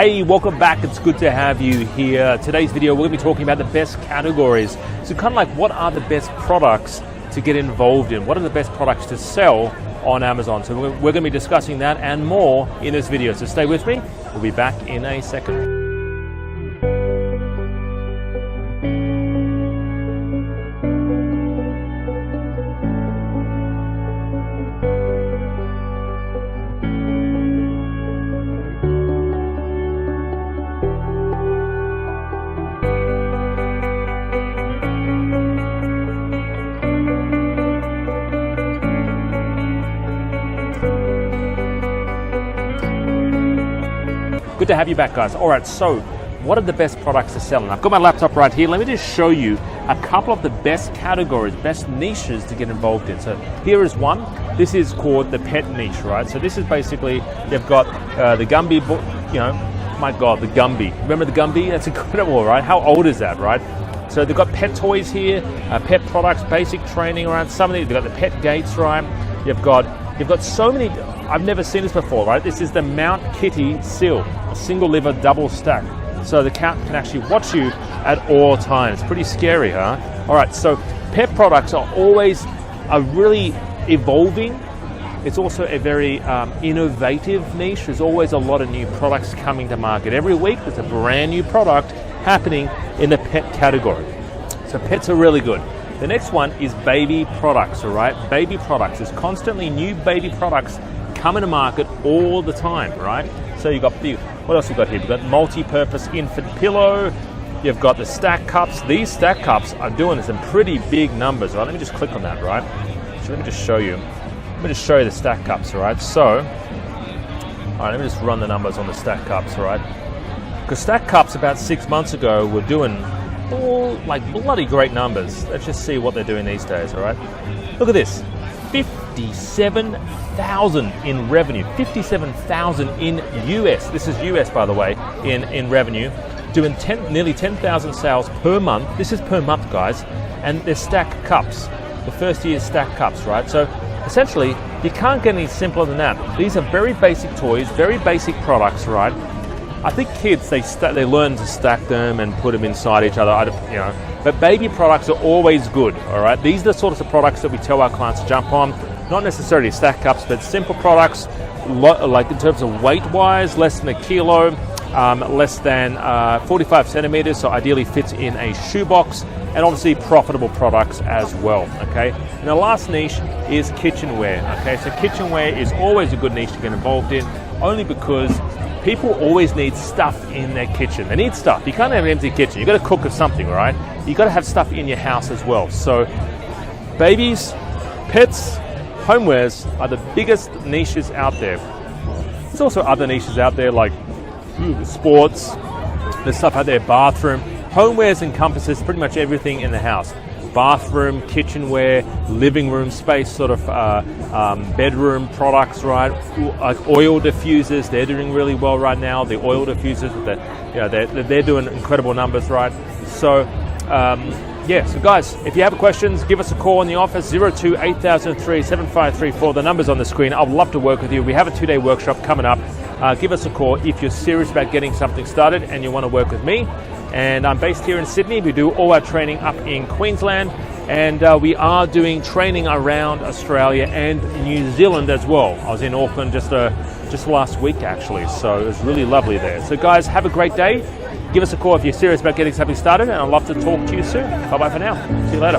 Hey, welcome back. It's good to have you here. Today's video, we're going to be talking about the best categories. So kind of like, what are the best products to get involved in? What are the best products to sell on Amazon? So we're going to be discussing that and more in this video. So stay with me. We'll be back in a second. Good to have you back, guys. All right, so what are the best products to sell? And I've got my laptop right here. Let me just show you a couple of the best categories, best niches to get involved in. So here is one. This is called the pet niche, right? So this is basically, they've got the Gumby, my God, the Gumby. Remember the Gumby? That's incredible, right? How old is that, right? So they've got pet toys here, pet products, basic training around some of these. They've got the pet gates, right? You've got so many. I've never seen this before, right? This is the Mount Kitty Seal, a single liver double stack. So the cat can actually watch you at all times. Pretty scary, huh? All right, so pet products are really evolving. It's also a very innovative niche. There's always a lot of new products coming to market. Every week there's a brand new product happening in the pet category. So pets are really good. The next one is baby products, all right? Baby products. There's constantly new baby products coming to market all the time, right? So you've got what else you got here? You've got multi-purpose infant pillow. You've got the stack cups. These stack cups are doing some pretty big numbers, right? Let me just click on that, right? So let me just show you. Let me just show you the stack cups, all right? So, all right, let me just run the numbers on the stack cups, all right? Because stack cups about 6 months ago were doing like bloody great numbers. Let's just see what they're doing these days, all right? Look at this. 57,000 in revenue, 57,000 in US. This is US, by the way, in revenue. Doing nearly 10,000 sales per month. This is per month, guys. And they're stack cups. The first year is stack cups, right? So essentially, you can't get any simpler than that. These are very basic toys, very basic products, right? I think kids, they learn to stack them and put them inside each other, But baby products are always good, all right? These are the sorts of products that we tell our clients to jump on. Not necessarily stack cups, but simple products, like in terms of weight-wise, less than a kilo, less than 45 centimeters, so ideally fits in a shoebox, and obviously profitable products as well, okay? And the last niche is kitchenware, okay? So kitchenware is always a good niche to get involved in, only because people always need stuff in their kitchen. They need stuff. You can't have an empty kitchen. You've got to cook with something, right? You've got to have stuff in your house as well. So babies, pets, homewares are the biggest niches out there. There's also other niches out there like sports. There's stuff out there, bathroom. Homewares encompasses pretty much everything in the house. Bathroom, kitchenware, living room space, sort of bedroom products, right? Like oil diffusers, they're doing really well right now. The oil diffusers, they're doing incredible numbers, right? So, so guys, if you have questions, give us a call in the office, 02-8003-7534. The number's on the screen. I'd love to work with you. We have a 2-day workshop coming up. Give us a call if you're serious about getting something started and you want to work with me. And I'm based here in Sydney. We do all our training up in Queensland, and we are doing training around Australia and New Zealand as well. I was in Auckland just last week, actually, so it was really lovely there. So guys, have a great day. Give us a call if you're serious about getting something started, and I'd love to talk to you soon. Bye-bye for now. See you later.